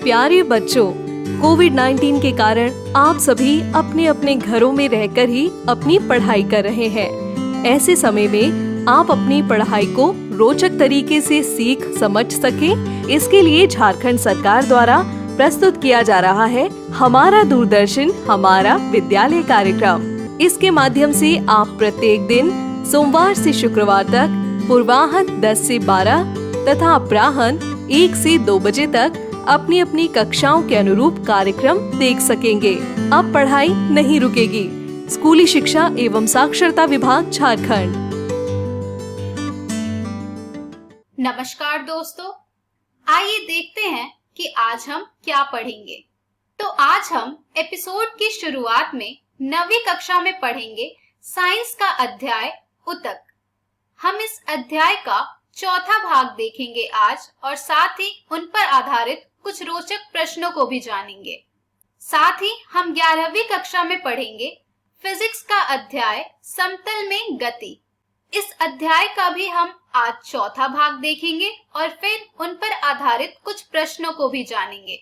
प्यारे बच्चों, कोविड-19 के कारण आप सभी अपने अपने घरों में रहकर ही अपनी पढ़ाई कर रहे हैं। ऐसे समय में आप अपनी पढ़ाई को रोचक तरीके से सीख समझ सकें, इसके लिए झारखंड सरकार द्वारा प्रस्तुत किया जा रहा है हमारा दूरदर्शन हमारा विद्यालय कार्यक्रम। इसके माध्यम से आप प्रत्येक दिन सोमवार से शुक्रवार तक पूर्वाह्न 10 से 12 तथा अपराह्न 1 से 2 बजे तक अपनी अपनी कक्षाओं के अनुरूप कार्यक्रम देख सकेंगे। अब पढ़ाई नहीं रुकेगी। स्कूली शिक्षा एवं साक्षरता विभाग झारखंड। नमस्कार दोस्तों, आइए देखते हैं कि आज हम क्या पढ़ेंगे। तो आज हम एपिसोड की शुरुआत में 9वीं कक्षा में पढ़ेंगे साइंस का अध्याय उतक। हम इस अध्याय का चौथा भाग देखेंगे आज और साथ ही उन पर आधारित कुछ रोचक प्रश्नों को भी जानेंगे। साथ ही हम 11वीं कक्षा में पढ़ेंगे फिजिक्स का अध्याय समतल में गति। इस अध्याय का भी हम आज चौथा भाग देखेंगे और फिर उन पर आधारित कुछ प्रश्नों को भी जानेंगे।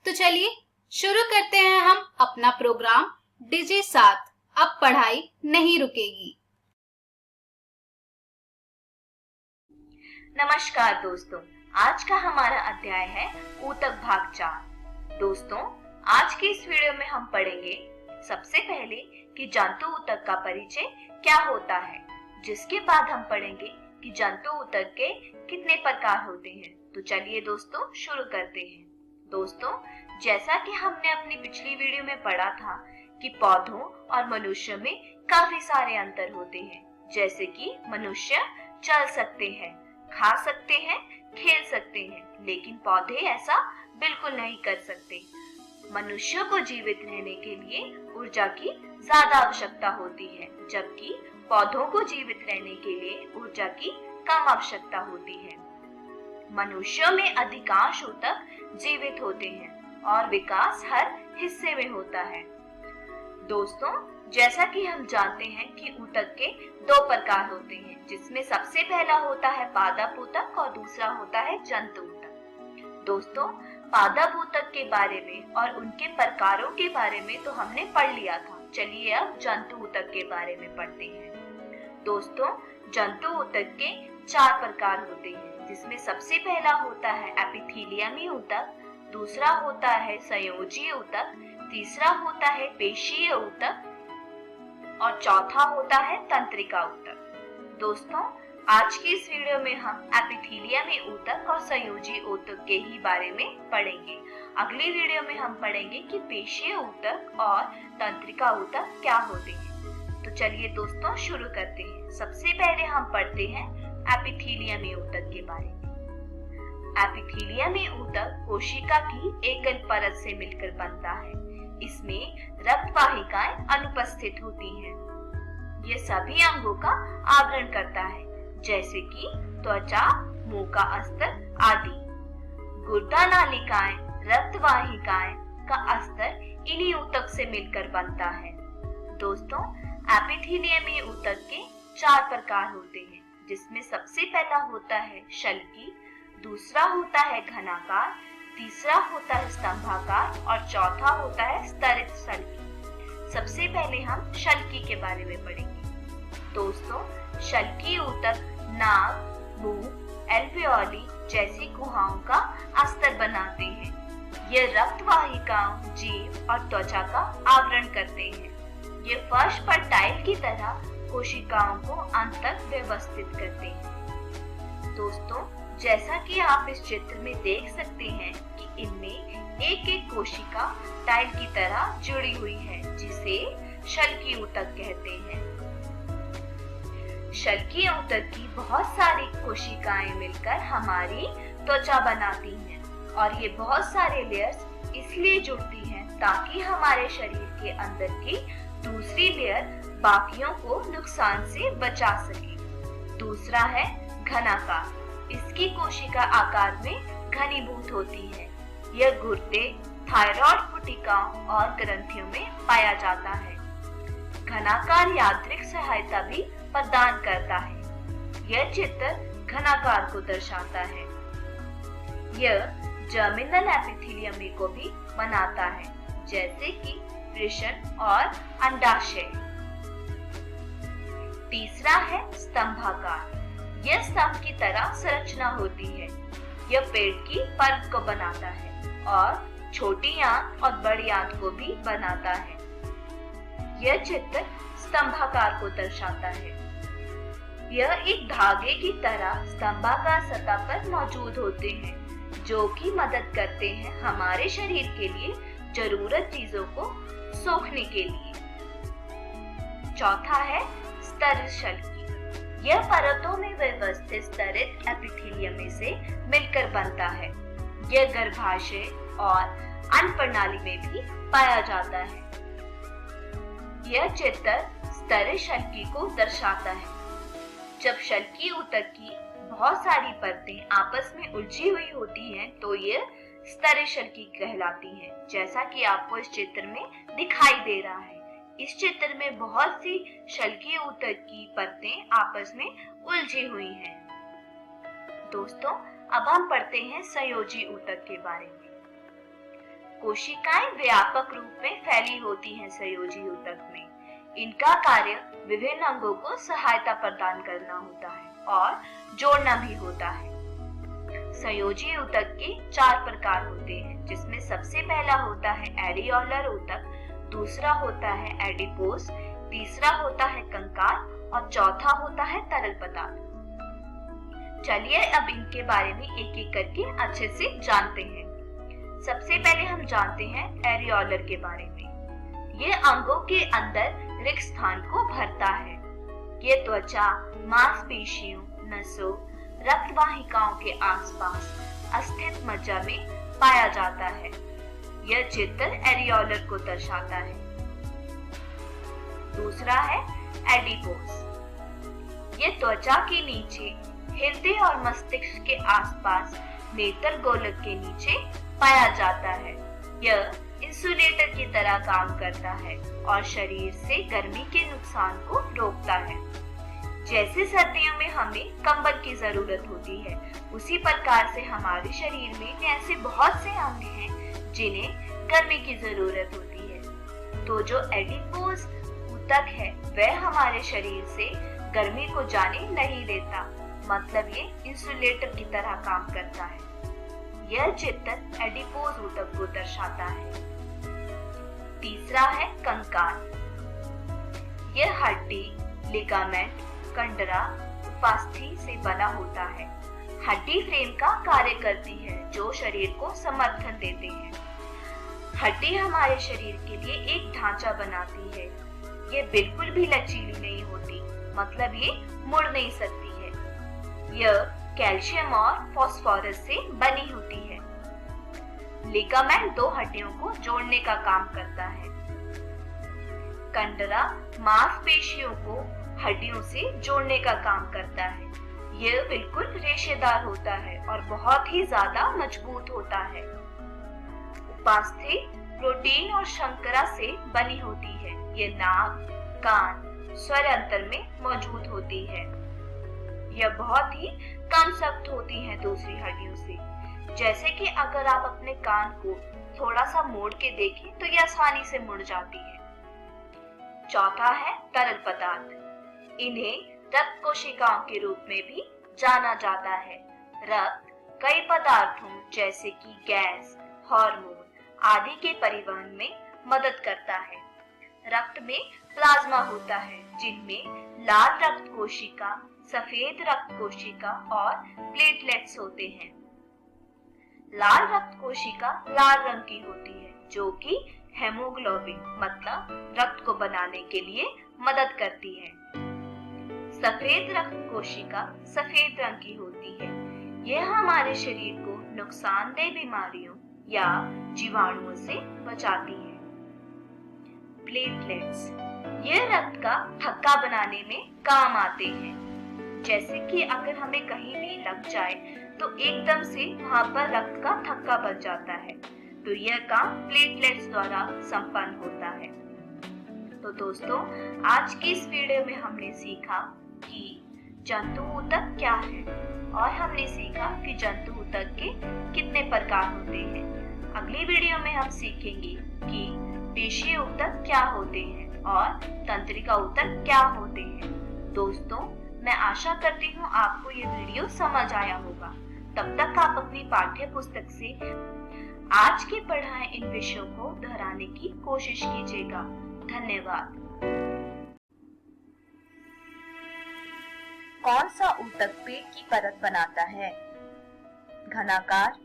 तो चलिए शुरू करते हैं हम अपना प्रोग्राम डीजे साथ। अब पढ़ाई नहीं रुकेगी। नमस्कार दोस्तों, आज का हमारा अध्याय है ऊतक भाग 4। दोस्तों, आज की इस वीडियो में हम पढ़ेंगे सबसे पहले कि जंतु ऊतक का परिचय क्या होता है, जिसके बाद हम पढ़ेंगे कि जंतु ऊतक के कितने प्रकार होते हैं। तो चलिए दोस्तों शुरू करते हैं। दोस्तों, जैसा कि हमने अपनी पिछली वीडियो में पढ़ा था कि पौधों और मनुष्य में काफी सारे अंतर होते हैं। जैसे कि मनुष्य चल सकते हैं, खा सकते हैं, खेल सकते हैं, लेकिन पौधे ऐसा बिल्कुल नहीं कर सकते। मनुष्य को जीवित रहने के लिए ऊर्जा की ज्यादा आवश्यकता होती है, जबकि पौधों को जीवित रहने के लिए ऊर्जा की कम आवश्यकता होती है। मनुष्य में अधिकांश ऊतक जीवित होते हैं और विकास हर हिस्से में होता है। दोस्तों, जैसा कि हम जानते हैं कि ऊतक के 2 प्रकार होते हैं, जिसमें सबसे पहला होता है पादप ऊतक और दूसरा होता है जंतु ऊतक। दोस्तों, पादप ऊतक के बारे में और उनके प्रकारों के बारे में तो हमने पढ़ लिया था। चलिए अब जंतु ऊतक के बारे में पढ़ते हैं। दोस्तों, जंतु ऊतक के 4 प्रकार होते हैं, जिसमें सबसे पहला होता है एपिथेलियमी ऊतक, दूसरा होता है संयोजी ऊतक, तीसरा होता है पेशीय ऊतक और चौथा होता है तंत्रिका ऊतक। दोस्तों, आज की इस वीडियो में हम एपिथेलियमी ऊतक और संयोजी ऊतक के ही बारे में पढ़ेंगे। अगली वीडियो में हम पढ़ेंगे कि पेशीय ऊतक और तंत्रिका ऊतक क्या होते हैं। तो चलिए दोस्तों शुरू करते हैं। सबसे पहले हम पढ़ते हैं एपिथेलियमी ऊतक के बारे में। एपिथेलियमी ऊतक कोशिका की एकल परत से मिलकर बनता है। इसमें रक्त वाहिकाएं अनुपस्थित होती हैं। ये सभी अंगों का आवरण करता है, जैसे कि त्वचा, मुंह का अस्तर आदि। गुर्दा नालिकाएं, रक्त वाहिकाएं का अस्तर इन्हीं ऊतक से मिलकर बनता है। दोस्तों, एपिथेलियमी ऊतक के 4 प्रकार होते हैं, जिसमें सबसे पहला होता है शल्की, दूसरा होता है घनाकार, तीसरा होता है स्तंभाकार और चौथा होता है स्तरित शल्की। सबसे पहले हम शल्की के बारे में पढ़ेंगे। दोस्तों, शल्की ऊतक नाक, मुंह, एल्वियोली जैसी गुहाओं का अस्तर बनाते हैं। ये रक्त वाहिकाओं, जीभ और त्वचा का आवरण करते हैं। ये फर्श पर टाइल की तरह कोशिकाओं को अंत तक व्यवस्थित करते हैं। दोस्तों, जैसा कि आप इस चित्र में देख सकते हैं कि इनमें एक एक कोशिका टाइल की तरह जुड़ी हुई है, जिसे शल्की ऊतक कहते हैं। शल्की ऊतक की बहुत सारी कोशिकाएं मिलकर हमारी त्वचा बनाती हैं और ये बहुत सारे लेयर्स इसलिए जुड़ती हैं ताकि हमारे शरीर के अंदर की दूसरी लेयर बाकियों को नुकसान से बचा सके। दूसरा है घनाकार। इसकी कोशिका आकार में घनीभूत होती है। यह गुर्दे, थायराइड पुटिकाओं और ग्रंथियों में पाया जाता है। घनाकार यांत्रिक सहायता भी प्रदान करता है। यह चित्र घनाकार को दर्शाता है। यह जर्मिनल एपिथेलियम को भी बनाता है, जैसे कि वृषण और अंडाशय। तीसरा है स्तंभाकार। यह स्तंभ की तरह संरचना होती है। यह पेड़ की परत को बनाता है और छोटी आंत और बड़ी आंत को भी बनाता है। यह चित्र स्तंभाकार को दर्शाता है। यह एक धागे की तरह स्तंभाकार सतह पर मौजूद होते हैं, जो कि मदद करते हैं हमारे शरीर के लिए जरूरत चीजों को सोखने के लिए। चौथा है स्तरित शल्की। यह परतों में व्यवस्थित स्तरित एपिथेलियम में से मिलकर बनता है। यह गर्भाशय और अन्न प्रणाली में भी पाया जाता है। यह चित्र स्तरित शल्की को दर्शाता है। जब शल्की ऊतक की बहुत सारी परतें आपस में उलझी हुई होती हैं, तो यह स्तरित शल्की कहलाती हैं, जैसा कि आपको इस चित्र में दिखाई दे रहा है। इस चित्र में बहुत सी शल्की ऊतक की परतें आपस में उलझी हुई हैं। दोस्तों, अब हम पढ़ते हैं संयोजी ऊतक के बारे में। कोशिकाएं व्यापक रूप में फैली होती हैं संयोजी ऊतक में। इनका कार्य विभिन्न अंगों को सहायता प्रदान करना होता है और जोड़ना भी होता है। संयोजी ऊतक के 4 प्रकार होते हैं, जिसमें सबसे पहला होता है एरियोलर ऊतक, दूसरा होता है एडिपोस, तीसरा होता है कंकाल और चौथा होता है तरल पदार्थ। चलिए अब इनके बारे में एक एक करके अच्छे से जानते हैं। सबसे पहले हम जानते हैं एरियोलर के बारे में। ये अंगों के अंदर रिक्त स्थान को भरता है। ये त्वचा, मांसपेशियों, नसों, रक्त वाहिकाओं के आसपास अस्थित मज्जा में पाया जाता है। यह चित्र एरियोलर को दर्शाता है। दूसरा है एडिपोस। ये त्वचा के नीचे हृदय और मस्तिष्क के आसपास नेत्र गोलक के नीचे पाया जाता है। यह इंसुलेटर की तरह काम करता है और शरीर से गर्मी के नुकसान को रोकता है। जैसे सर्दियों में हमें कंबल की जरूरत होती है, उसी प्रकार से हमारे शरीर में ऐसे बहुत से अंग हैं जिन्हें गर्मी की जरूरत होती है। तो जो एडिपोस ऊतक है वह हमारे शरीर से गर्मी को जाने नहीं देता, मतलब ये इंसुलेटर की तरह काम करता है। यह चित्र एडिपोस ऊतक को दर्शाता है। तीसरा है कंकाल। यह हड्डी, लिगामेंट, कंडरा, उपास्थि से बना होता है। हड्डी फ्रेम का कार्य करती है जो शरीर को समर्थन देते हैं। हड्डी हमारे शरीर के लिए एक ढांचा बनाती है। ये बिल्कुल भी लचीली नहीं होती, मतलब ये मुड़ नहीं सकती है। यह कैल्शियम और फास्फोरस से बनी होती है। लिगामेंट 2 हड्डियों को जोड़ने का काम करता है। कंडरा मांसपेशियों को हड्डियों से जोड़ने का काम करता है। यह बिल्कुल रेशेदार होता है और बहुत ही ज्यादा मजबूत होता है। उपास्थि प्रोटीन और शर्करा से बनी होती है। यह नाक, कान, स्वर अंतर में मौजूद होती है। यह बहुत ही कम सख्त होती है दूसरी हड्डियों से। जैसे कि अगर आप अपने कान को थोड़ा सा मोड़ के देखें तो यह आसानी से मुड़ जाती है। चौथा है तरल पदार्थ। इन्हें रक्त कोशिकाओं के रूप में भी जाना जाता है। रक्त कई पदार्थों जैसे कि गैस, हार्मोन आदि के परिवहन में मदद करता है। रक्त में प्लाज्मा होता है, जिनमें लाल रक्त कोशिका, सफेद रक्त कोशिका और प्लेटलेट्स होते हैं। लाल रक्त कोशिका लाल रंग की होती है, जो कि हेमोग्लोबिन मतलब रक्त को बनाने के लिए मदद करती है। सफेद रक्त कोशिका सफेद रंग की होती है। यह हमारे शरीर को नुकसानदेह बीमारियों या जीवाणुओं से बचाती है। प्लेटलेट्स यह रक्त का थक्का बनाने में काम आते हैं। जैसे कि अगर हमें कहीं भी लग जाए तो एकदम से वहां पर रक्त का थक्का बन जाता है, तो यह काम प्लेटलेट्स द्वारा संपन्न होता है। तो दोस्तों, आज की इस वीडियो में हमने सीखा कि जंतु ऊतक क्या है और हमने सीखा कि जंतु ऊतक के कितने प्रकार होते हैं। अगली वीडियो में हम सीखेंगे कि पेशीय ऊतक क्या होते हैं और तंत्रिका ऊतक क्या होते हैं। दोस्तों, मैं आशा करती हूँ आपको ये वीडियो समझ आया होगा। तब तक आप अपनी पाठ्य पुस्तक से आज की पढ़ाए इन विषयों को दोहराने की कोशिश कीजिएगा। धन्यवाद। कौन सा ऊतक पेट की परत बनाता है? घनाकार,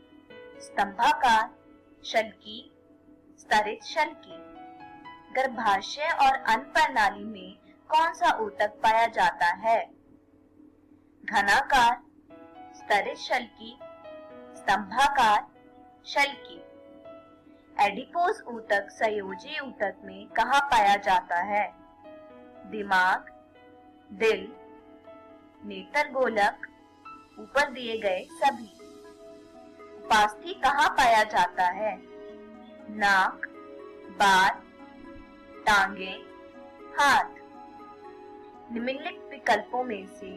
स्तंभाकार, शल्की, स्तरित शल्की। गर्भाशय और अन्न प्रणाली में कौन सा ऊतक पाया जाता है? घनाकार, स्तरित शल्की, स्तंभाकार, शल्की। एडिपोज ऊतक संयोजी ऊतक में कहाँ पाया जाता है? दिमाग, दिल, नेत्र गोलक, ऊपर दिए गए सभी। उपास्थि कहाँ पाया जाता है? नाक, बाल, टांगे, हाथ। निम्नलिखित विकल्पों में से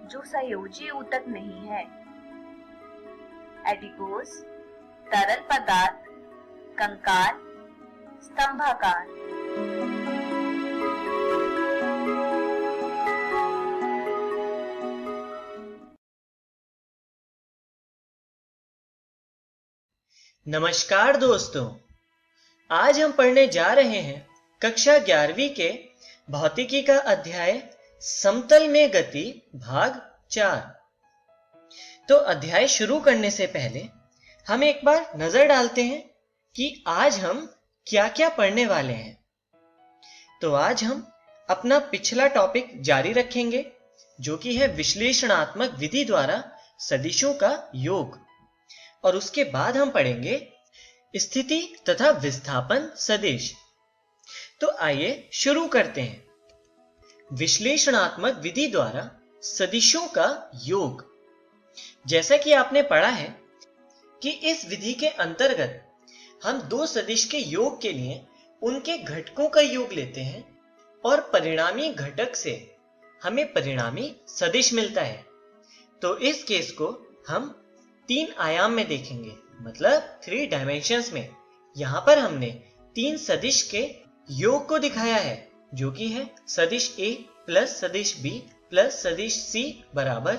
जो संयोजी ऊतक नहीं है? एडिपोज, तरल पदार्थ, कंकाल, स्तंभाकार। नमस्कार दोस्तों, आज हम पढ़ने जा रहे हैं कक्षा 11वीं के भौतिकी का अध्याय समतल में गति भाग 4। तो अध्याय शुरू करने से पहले हम एक बार नजर डालते हैं कि आज हम क्या क्या पढ़ने वाले हैं। तो आज हम अपना पिछला टॉपिक जारी रखेंगे, जो कि है विश्लेषणात्मक विधि द्वारा सदिशों का योग। और उसके बाद हम पढ़ेंगे स्थिति तथा विस्थापन सदिश। तो आइए शुरू करते हैं। विश्लेषणात्मक विधि द्वारा सदिशों का योग। जैसा कि आपने पढ़ा है कि इस विधि के अंतर्गत हम दो सदिश के योग के लिए उनके घटकों का योग लेते हैं और परिणामी घटक से हमें परिणामी सदिश मिलता है। तो इस केस को हम 3 आयाम में देखेंगे, मतलब 3 डायमेंशंस में। यहां पर हमने 3 सदिश के योग को दिखाया है, जो कि है सदिश A प्लस सदिश B प्लस सदिश C बराबर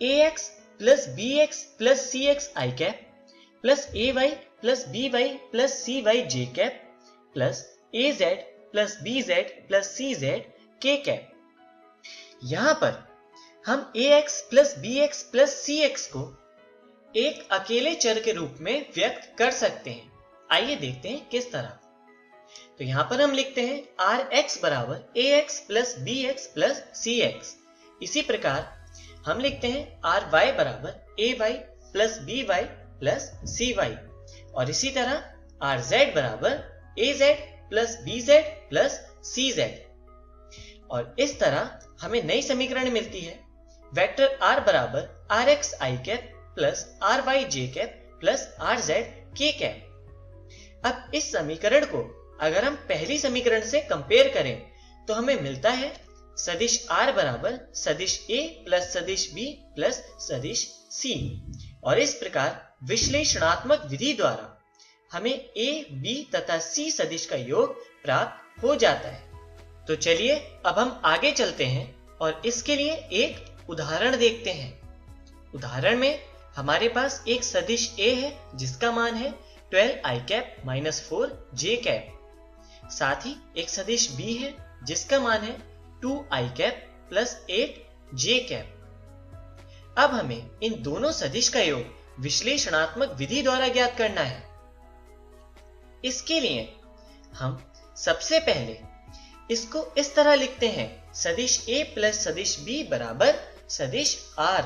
AX plus BX plus CX I cap plus AY plus BY plus CY J cap plus AZ plus BZ plus CZ K cap. यहां पर हम AX plus BX plus CX को एक अकेले चर के रूप में व्यक्त कर सकते हैं। आइए देखते हैं किस तरह। तो यहां पर हम लिखते हैं Rx बराबर AX plus BX plus CX। इसी प्रकार हम लिखते हैं Ry बराबर AY plus BY plus CY। और इसी तरह Rz बराबर AZ plus BZ plus CZ। और इस तरह हमें नई समीकरण मिलती है। वेक्टर R बराबर Rx I cap plus Ry J cap plus Rz K cap. अब इस समीकरण को अगर हम पहली समीकरण से कंपेयर करें तो हमें मिलता है सदिश R बराबर सदिश A प्लस सदिश B प्लस सदिश C। और इस प्रकार विश्लेषणात्मक विधि द्वारा हमें A, B तथा C सदिश का योग प्राप्त हो जाता है। तो चलिए अब हम आगे चलते हैं और इसके लिए एक उदाहरण देखते हैं। उदाहरण में हमारे पास एक सदिश A है जिसका मान है 12 I cap minus 4 J cap. साथ ही एक सदिश B है जिसका मान है 2 I cap plus 8 J cap. अब हमें इन दोनों सदिश का योग विश्लेषणात्मक विधि द्वारा ज्ञात करना है। इसके लिए हम सबसे पहले इसको इस तरह लिखते हैं, सदिश A प्लस सदिश B बराबर सदिश R।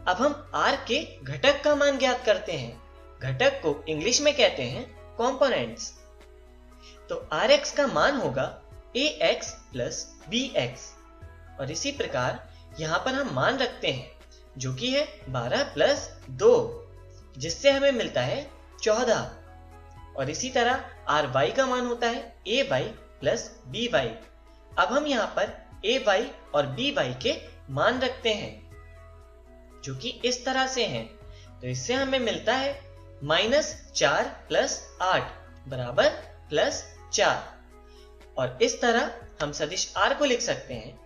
अब हम R के घटक का मान ज्ञात करते हैं। घटक को इंग्लिश में कहते हैं कंपोनेंट्स। तो Rx का मान होगा AX प्लस BX। और इसी प्रकार यहां पर हम मान रखते हैं, जो कि है 12 प्लस 2, जिससे हमें मिलता है 14। और इसी तरह Ry का मान होता है AY प्लस BY। अब हम यहाँ पर AY और BY के मान रखते हैं, जो कि इस तरह से हैं तो इससे हमें मिलता है -4 + 8 बराबर +4। और इस तरह हम सदिश r को लिख सकते हैं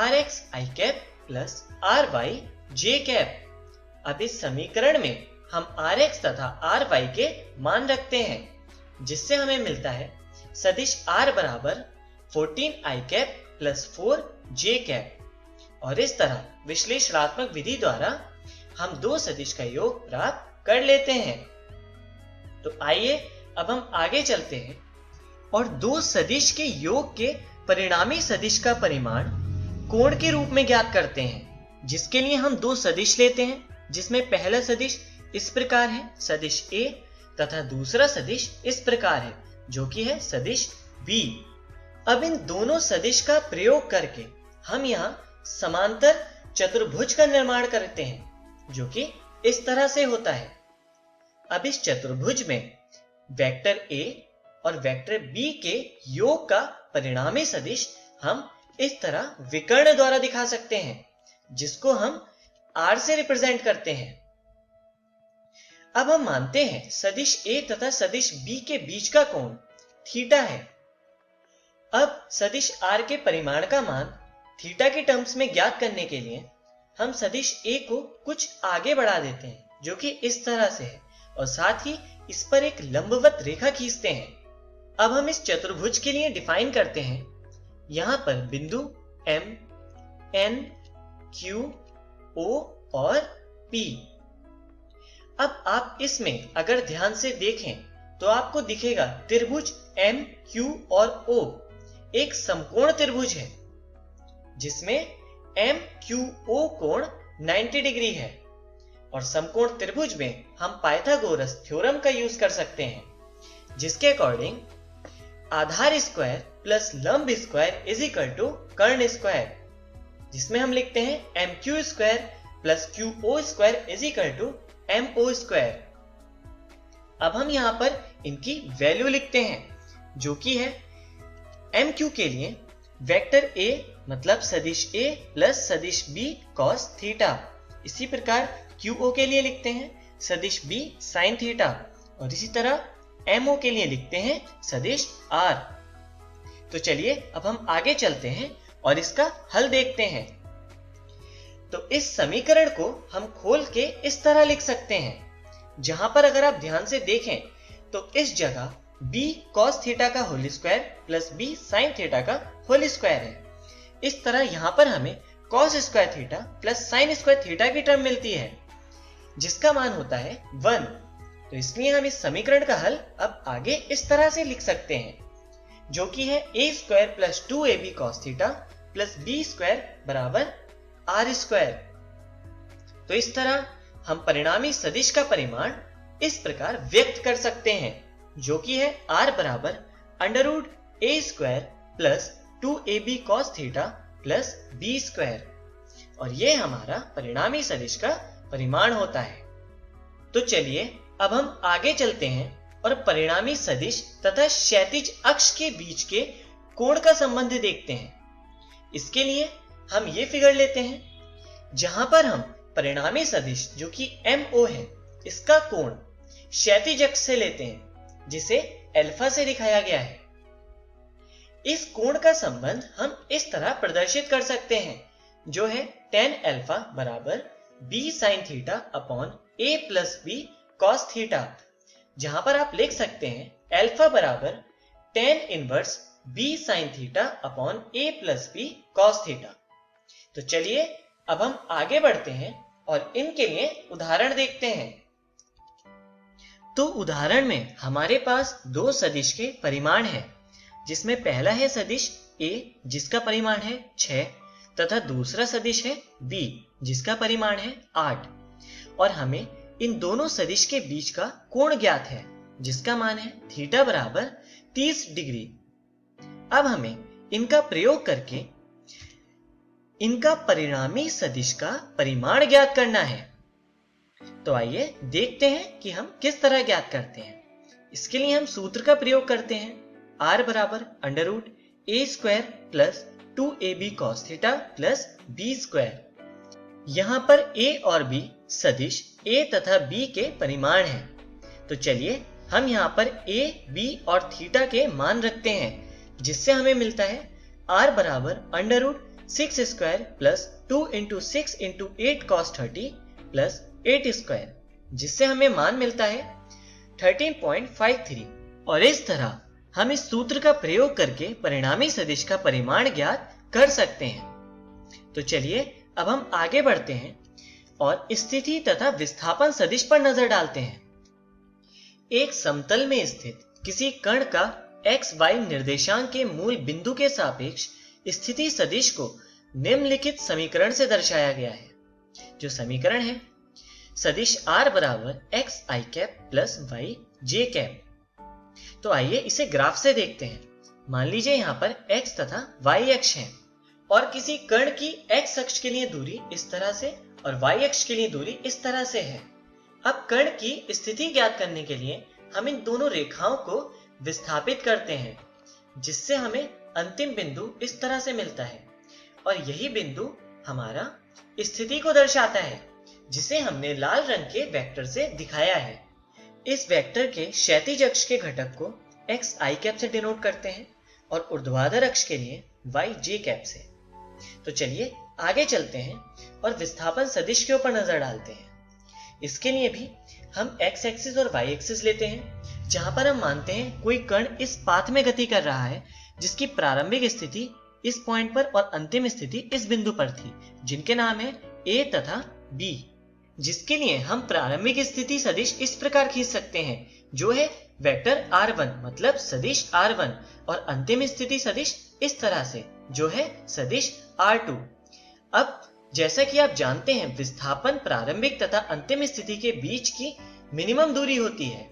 rx i cap plus ry j cap. अब इस समीकरण में हम rx तथा ry के मान रखते हैं, जिससे हमें मिलता है सदिश r बराबर 14 i cap plus 4 j cap. और इस तरह विश्लेषणात्मक विधि द्वारा हम दो सदिश का योग प्राप्त कर लेते हैं। तो आइए अब हम आगे चलते हैं और दो सदिश के योग के परिणामी सदिश का परिमाण कोण के रूप में ज्ञात करते हैं, जिसके लिए हम दो सदिश लेते हैं, जिसमें पहला सदिश इस प्रकार है सदिश a तथा दूसरा सदिश इस प्रकार है जो कि है सदिश b। अब इन दोनों सदिश का प्रयोग करके हम यहाँ समांतर चतुर्भुज का निर्माण करते हैं, जो कि इस तरह से होता है। अब इस चतुर्भुज में वेक्टर a और वेक्टर b के योग का परिणामी सदिश हम इस तरह विकर्ण द्वारा दिखा सकते हैं, जिसको हम r से रिप्रेजेंट करते हैं। अब हम मानते हैं सदिश a तथा सदिश b के बीच का कोण थीटा है। अब सदिश r के परिमाण का मान थीटा के टर्म्स में ज्ञात करने के लिए हम सदिश a को कुछ आगे बढ़ा देते हैं, जो कि इस तरह से है, और साथ ही इस पर एक लंबवत रेखा खींचते हैं। अब हम इस चतुर्भुज के लिए डिफाइन करते हैं यहां पर बिंदु M, N, Q, O और P। अब आप इसमें अगर ध्यान से देखें तो आपको दिखेगा त्रिभुज M, Q और O एक समकोण त्रिभुज है, जिसमें MQO कोण 90 डिग्री है। और समकोण त्रिभुज में हम पाइथागोरस थ्योरम का यूज कर सकते हैं, जिसके अकॉर्डिंग आधार स्क्वायर प्लस लंब स्क्वायर इज इक्वल टू कर्ण स्क्वायर, जिसमें हम लिखते हैं MQ square plus QO square is equal to MO square. अब हम यहाँ पर इनकी वैल्यू लिखते हैं, जो कि है MQ के लिए वेक्टर A मतलब सदिश A प्लस सदिश B cos थीटा। इसी प्रकार QO के लिए लिखते हैं सदिश B sin थीटा, और इसी तरह MO के लिए लिखते हैं सदिश R। तो चलिए अब हम आगे चलते हैं और इसका हल देखते हैं। तो इस समीकरण को हम खोल के इस तरह लिख सकते हैं, जहां पर अगर आप ध्यान से देखें तो इस जगह b cos थीटा का whole square plus b sin theta का होल स्क्वायर है। इस तरह यहां पर हमें cos square theta plus sin square theta की टर्म मिलती है, जिसका मान होता है 1। तो इसलिए हम इस समीकरण का हल अब आगे इस तरह से लिख सकते हैं, जो कि है a square plus 2ab cos theta plus b square बराबर r स्क्वायर। तो इस तरह हम परिणामी सदिश का परिमाण इस प्रकार व्यक्त कर सकते हैं, जो कि है r बराबर under root a square plus 2ab cos theta plus b square, और ये हमारा परिणामी सदिश का परिमाण होता है। तो चलिए अब हम आगे चलते हैं और परिणामी सदिश तथा क्षैतिज अक्ष के बीच के कोण का संबंध देखते हैं। इसके लिए हम ये फिगर लेते हैं, जहां पर हम परिणामी सदिश जो कि MO है, इसका कोण क्षैतिज अक्ष से लेते हैं, जिसे अल्फा से दिखाया गया है। इस कोण का संबंध हम इस तरह प्रदर्शित कर सकते हैं, जो है tan अल्फा बराबर b sin theta upon a plus b cos theta, जहां पर आप लिख सकते हैं अल्फा बराबर tan inverse b sin theta upon a plus b cos theta. तो चलिए अब हम आगे बढ़ते हैं और इनके लिए उदाहरण देखते हैं। तो उदाहरण में हमारे पास दो सदिश के परिमाण हैं, जिसमें पहला है सदिश a जिसका परिमाण है 6 तथा दूसरा सदिश है b जिसका परिमाण है 8, और हमें इन दोनों सदिश के बीच का कोण ज्ञात है, जिसका मान है थीटा बराबर 30 डिग्री। अब हमें इनका प्रयोग करके इनका परिणामी सदिश का परिमाण ज्ञात करना है। तो आइए देखते हैं कि हम किस तरह ज्ञात करते हैं। इसके लिए हम सूत्र का प्रयोग करते हैं, r बराबर under root a square plus 2ab cos theta plus b square. यहाँ पर a और b सदिश a तथा b के परिमाण हैं। तो चलिए हम यहाँ पर a, b और थीटा के मान रखते हैं, जिससे हमें मिलता है r बराबर √6 square plus 2 into 6 into 8 cos 30 plus 8 square, जिससे हमें मान मिलता है 13.53। और इस तरह हम इस सूत्र का प्रयोग करके परिणामी सदिश का परिमाण ज्ञात कर सकते हैं। तो चलिए अब हम आगे बढ़ते हैं और स्थिति तथा विस्थापन सदिश पर नजर डालते हैं। एक समतल में स्थित किसी कण का x, y निर्देशांक के मूल बिंदु के सापेक्ष स्थिति सदिश को निम्नलिखित समीकरण से दर्शाया गया है। जो समीकरण है सदिश r बराबर x i cap plus y j cap. तो आइए इसे ग्राफ से देखते हैं। मान लीजिए यहाँ पर x तथा y अक्ष है और किसी कण की x अक्ष के लिए दूरी इस तरह से और y अक्ष के लिए दूरी इस तरह से है। अब कण की स्थिति ज्ञात करने के लिए हम इन दोनों रेखाओं को विस्थापित करते हैं, जिससे हमें अंतिम बिंदु इस तरह से मिलता है और यही बिंदु हमारा स्थिति को दर्शाता है, जिसे हमने लाल रंग के वेक्टर से दिखाया है। इस वेक्टर के क्षैतिज अक्ष के घटक को x i कैप से डिनोट करते हैं और ऊर्ध्वाधर अक्ष के लिए y j कैप से। तो चलिए आगे चलते हैं और विस्थापन सदिश के ऊपर नजर डालते हैं। इसके लिए भी हम x एक्सिस और y एक्सिस लेते हैं, जहां पर हम मानते हैं कोई कण इस पाथ में गति कर रहा है, जिसकी प्रारंभिक स्थिति इस पॉइंट पर और अंतिम स्थिति इस बिंदु पर थी, जिनके नाम है a तथा b, जिसके लिए हम प्रारंभिक स्थिति सदिश इस प्रकार खींच सकते हैं, जो है वेक्टर r1 मतलब सदिश r1, और अंतिम स्थिति सदिश इस तरह से, जो है सदिश r2। अब जैसा कि आप जानते हैं विस्थापन प्रारंभिक तथा अंतिम स्थिति के बीच की मिनिमम दूरी होती है,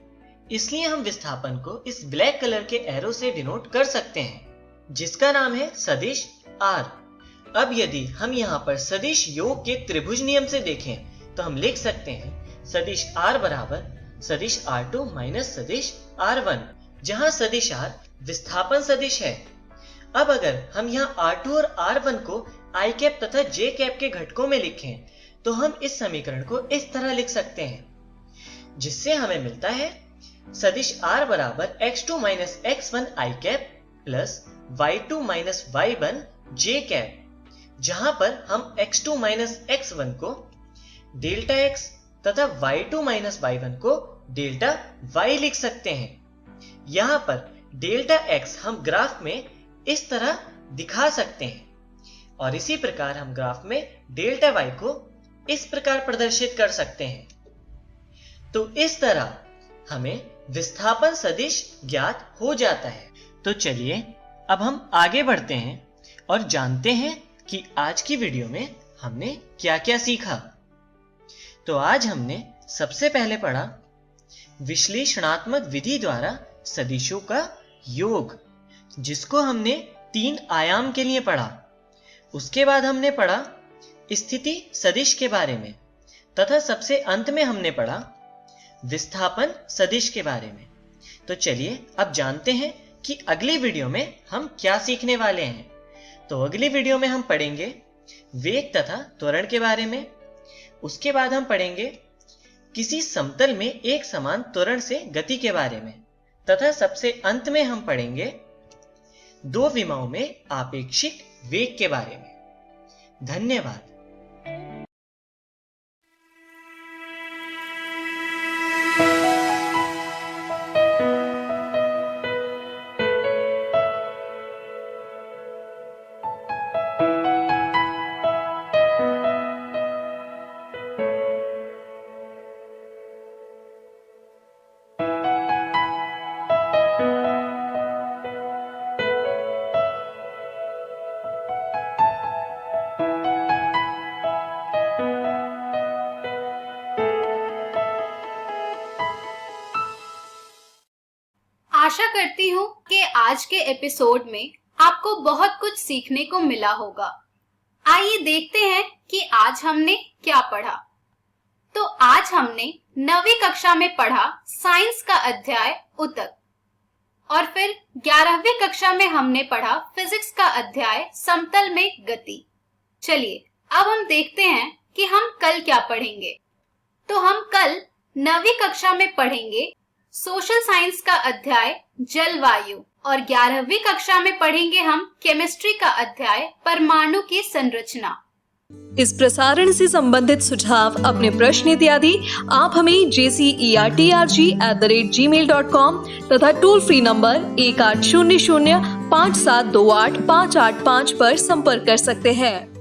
इसलिए हम विस्थापन को इस ब्लैक कलर के एरो से डिनोट कर सकते हैं, जिसका नाम है सदिश r। अब यदि हम यहाँ पर सदिश योग के त्रिभुज नियम से देखें तो हम लिख सकते हैं सदिश r बराबर सदिश r2 माइनस सदिश r1, जहां सदिश r विस्थापन सदिश है। अब अगर हम यहाँ r2 और r1 को i कैप तथा j कैप के घटकों में लिखें तो हम इस समीकरण को इस तरह लिख सकते हैं, जिससे हमें मिलता है सदिश r बराबर x2 minus x1 i cap plus y2 minus y1 j cap, जहां पर हम x2 माइनस x1 को डेल्टा x तथा y2 माइनस y1 को डेल्टा y लिख सकते हैं। यहाँ पर डेल्टा x हम ग्राफ में इस तरह दिखा सकते हैं और इसी प्रकार हम ग्राफ में डेल्टा y को इस प्रकार प्रदर्शित कर सकते हैं। तो इस तरह हमें विस्थापन सदिश ज्ञात हो जाता है। तो चलिए अब हम आगे बढ़ते हैं और जानते हैं कि आज की वीडियो में हमने क्या क्या सीखा। तो आज हमने सबसे पहले पढ़ा विश्लेषणात्मक विधि द्वारा सदिशों का योग, जिसको हमने 3 आयाम के लिए पढ़ा। उसके बाद हमने पढ़ा स्थिति सदिश के बारे में तथा सबसे अंत में हमने पढ़ा विस्थापन सदिश के बारे में। तो चलिए अब जानते हैं कि अगली वीडियो में हम क्या सीखने वाले हैं। तो अगली वीडियो में हम पढ़ेंगे वेग तथा त्वरण के बारे में। उसके बाद हम पढ़ेंगे किसी समतल में एक समान त्वरण से गति के बारे में तथा सबसे अंत में हम पढ़ेंगे 2 विमाओं में आपेक्षिक वेग के बारे में। धन्यवाद। आशा करती हूँ कि आज के एपिसोड में आपको बहुत कुछ सीखने को मिला होगा। आइए देखते हैं कि आज हमने क्या पढ़ा। तो आज हमने 9वीं कक्षा में पढ़ा साइंस का अध्याय ऊतक, और फिर 11वीं कक्षा में हमने पढ़ा फिजिक्स का अध्याय समतल में गति। चलिए अब हम देखते हैं कि हम कल क्या पढ़ेंगे। तो हम कल 9वीं कक्षा में पढ़ेंगे सोशल साइंस का अध्याय जलवायु और 11वीं कक्षा में पढ़ेंगे हम केमिस्ट्री का अध्याय परमाणु की संरचना। इस प्रसारण से संबंधित सुझाव, अपने प्रश्न इत्यादि आप हमें jcerg@gmail.com तथा टोल फ्री नंबर 1800 5728 585 पर संपर्क कर सकते हैं।